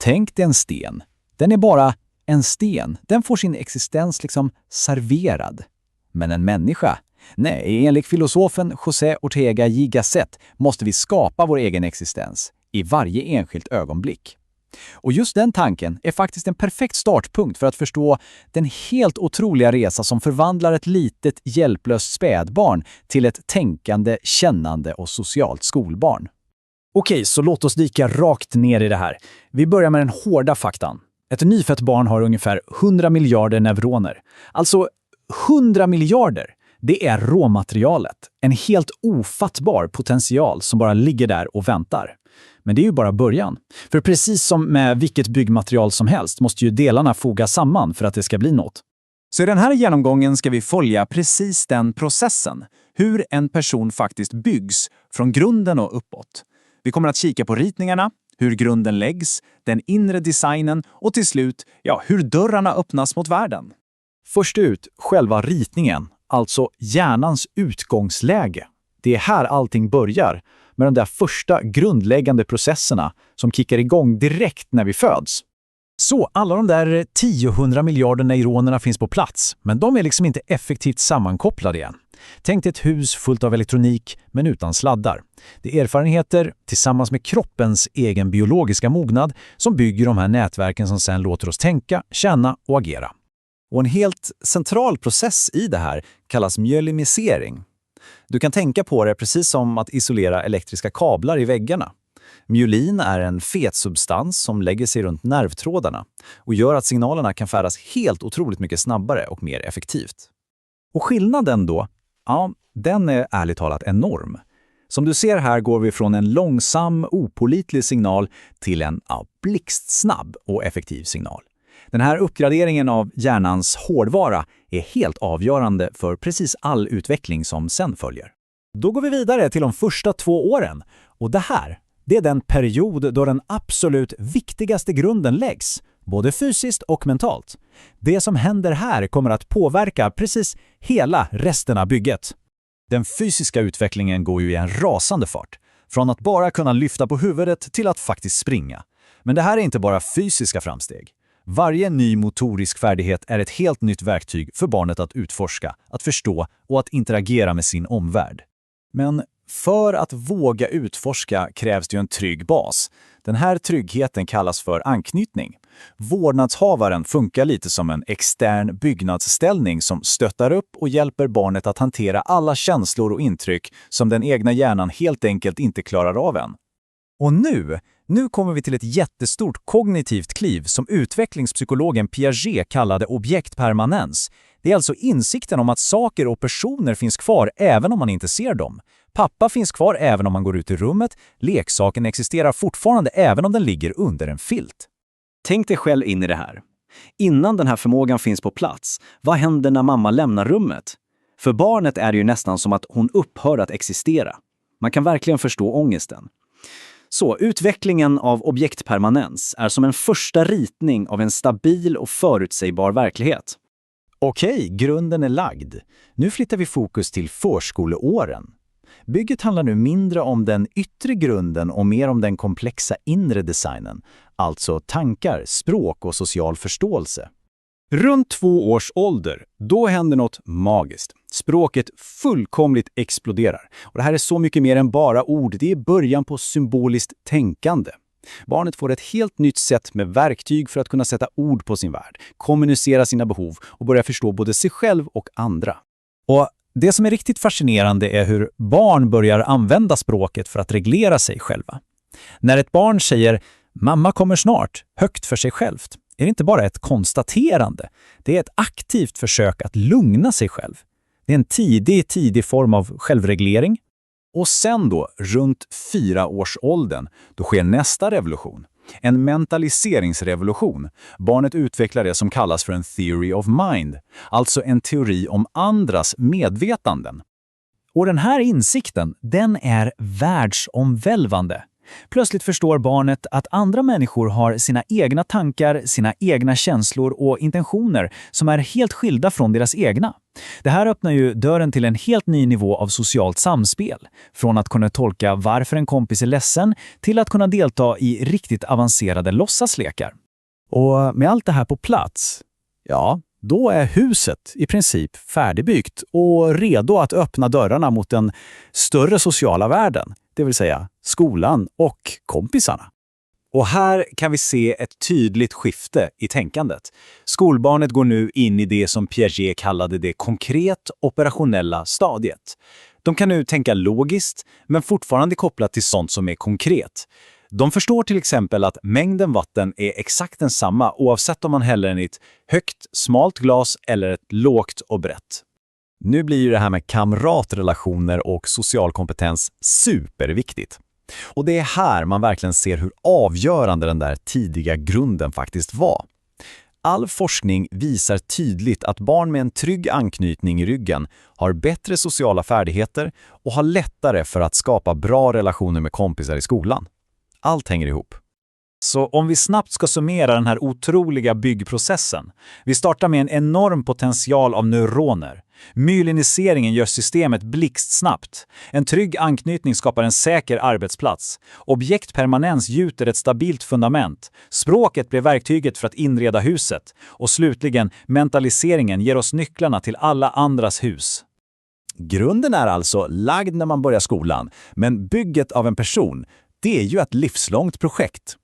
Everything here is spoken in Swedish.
Tänk dig en sten. Den är bara en sten. Den får sin existens liksom serverad. Men en människa? Nej, enligt filosofen José Ortega y Gasset måste vi skapa vår egen existens i varje enskilt ögonblick. Och just den tanken är faktiskt en perfekt startpunkt för att förstå den helt otroliga resa som förvandlar ett litet hjälplöst spädbarn till ett tänkande, kännande och socialt skolbarn. Okej, så låt oss dyka rakt ner i det här. Vi börjar med den hårda faktan. Ett nyfött barn har ungefär 100 miljarder neuroner. Alltså 100 miljarder! Det är råmaterialet. En helt ofattbar potential som bara ligger där och väntar. Men det är ju bara början. För precis som med vilket byggmaterial som helst måste ju delarna fogas samman för att det ska bli något. Så i den här genomgången ska vi följa precis den processen. Hur en person faktiskt byggs från grunden och uppåt. Vi kommer att kika på ritningarna, hur grunden läggs, den inre designen och till slut, hur dörrarna öppnas mot världen. Först ut, själva ritningen, alltså hjärnans utgångsläge. Det är här allting börjar, med de där första grundläggande processerna som kickar igång direkt när vi föds. Så alla de där 10-100 miljarder neuronerna finns på plats, men de är liksom inte effektivt sammankopplade igen. Tänk dig ett hus fullt av elektronik men utan sladdar. Det är erfarenheter tillsammans med kroppens egen biologiska mognad som bygger de här nätverken som sedan låter oss tänka, känna och agera. Och en helt central process i det här kallas myelinisering. Du kan tänka på det precis som att isolera elektriska kablar i väggarna. Myelin är en fetsubstans som lägger sig runt nervtrådarna och gör att signalerna kan färdas helt otroligt mycket snabbare och mer effektivt. Och skillnaden då? Ja, den är ärligt talat enorm. Som du ser här går vi från en långsam, opålitlig signal till en blixtsnabb och effektiv signal. Den här uppgraderingen av hjärnans hårdvara är helt avgörande för precis all utveckling som sen följer. Då går vi vidare till de första 2 åren. Och det är den period då den absolut viktigaste grunden läggs, både fysiskt och mentalt. Det som händer här kommer att påverka precis hela resten av bygget. Den fysiska utvecklingen går ju i en rasande fart. Från att bara kunna lyfta på huvudet till att faktiskt springa. Men det här är inte bara fysiska framsteg. Varje ny motorisk färdighet är ett helt nytt verktyg för barnet att utforska, att förstå och att interagera med sin omvärld. Men för att våga utforska krävs det ju en trygg bas. Den här tryggheten kallas för anknytning. Vårdnadshavaren funkar lite som en extern byggnadsställning som stöttar upp och hjälper barnet att hantera alla känslor och intryck som den egna hjärnan helt enkelt inte klarar av än. Och nu kommer vi till ett jättestort kognitivt kliv som utvecklingspsykologen Piaget kallade objektpermanens. Det är alltså insikten om att saker och personer finns kvar även om man inte ser dem. Pappa finns kvar även om man går ut i rummet. Leksaken existerar fortfarande även om den ligger under en filt. Tänk dig själv in i det här. Innan den här förmågan finns på plats, vad händer när mamma lämnar rummet? För barnet är det ju nästan som att hon upphör att existera. Man kan verkligen förstå ångesten. Så utvecklingen av objektpermanens är som en första ritning av en stabil och förutsägbar verklighet. Okej, grunden är lagd. Nu flyttar vi fokus till förskoleåren. Bygget handlar nu mindre om den yttre grunden och mer om den komplexa inre designen, alltså tankar, språk och social förståelse. Runt 2 års ålder, då händer något magiskt. Språket fullkomligt exploderar. Och det här är så mycket mer än bara ord. Det är början på symboliskt tänkande. Barnet får ett helt nytt sätt med verktyg för att kunna sätta ord på sin värld, kommunicera sina behov och börja förstå både sig själv och andra. Och det som är riktigt fascinerande är hur barn börjar använda språket för att reglera sig själva. När ett barn säger "mamma kommer snart" högt för sig självt är det inte bara ett konstaterande. Det är ett aktivt försök att lugna sig själv. Det är en tidig form av självreglering. Och sen då, runt 4-årsåldern, då sker nästa revolution. En mentaliseringsrevolution. Barnet utvecklar det som kallas för en theory of mind, alltså en teori om andras medvetanden. Och den här insikten, den är världsomvälvande. Plötsligt förstår barnet att andra människor har sina egna tankar, sina egna känslor och intentioner som är helt skilda från deras egna. Det här öppnar ju dörren till en helt ny nivå av socialt samspel. Från att kunna tolka varför en kompis är ledsen till att kunna delta i riktigt avancerade låtsaslekar. Och med allt det här på plats, ja, då är huset i princip färdigbyggt och redo att öppna dörrarna mot den större sociala världen, det vill säga skolan och kompisarna. Och här kan vi se ett tydligt skifte i tänkandet. Skolbarnet går nu in i det som Piaget kallade det konkret operationella stadiet. De kan nu tänka logiskt, men fortfarande kopplat till sånt som är konkret. De förstår till exempel att mängden vatten är exakt densamma oavsett om man häller den i ett högt, smalt glas eller ett lågt och brett. Nu blir ju det här med kamratrelationer och social kompetens superviktigt. Och det är här man verkligen ser hur avgörande den där tidiga grunden faktiskt var. All forskning visar tydligt att barn med en trygg anknytning i ryggen har bättre sociala färdigheter och har lättare för att skapa bra relationer med kompisar i skolan. Allt hänger ihop. Så om vi snabbt ska summera den här otroliga byggprocessen. Vi startar med en enorm potential av neuroner. Myeliniseringen gör systemet blixtsnabbt. En trygg anknytning skapar en säker arbetsplats. Objektpermanens gjuter ett stabilt fundament. Språket blir verktyget för att inreda huset. Och slutligen, mentaliseringen ger oss nycklarna till alla andras hus. Grunden är alltså lagd när man börjar skolan, men bygget av en person, det är ju ett livslångt projekt.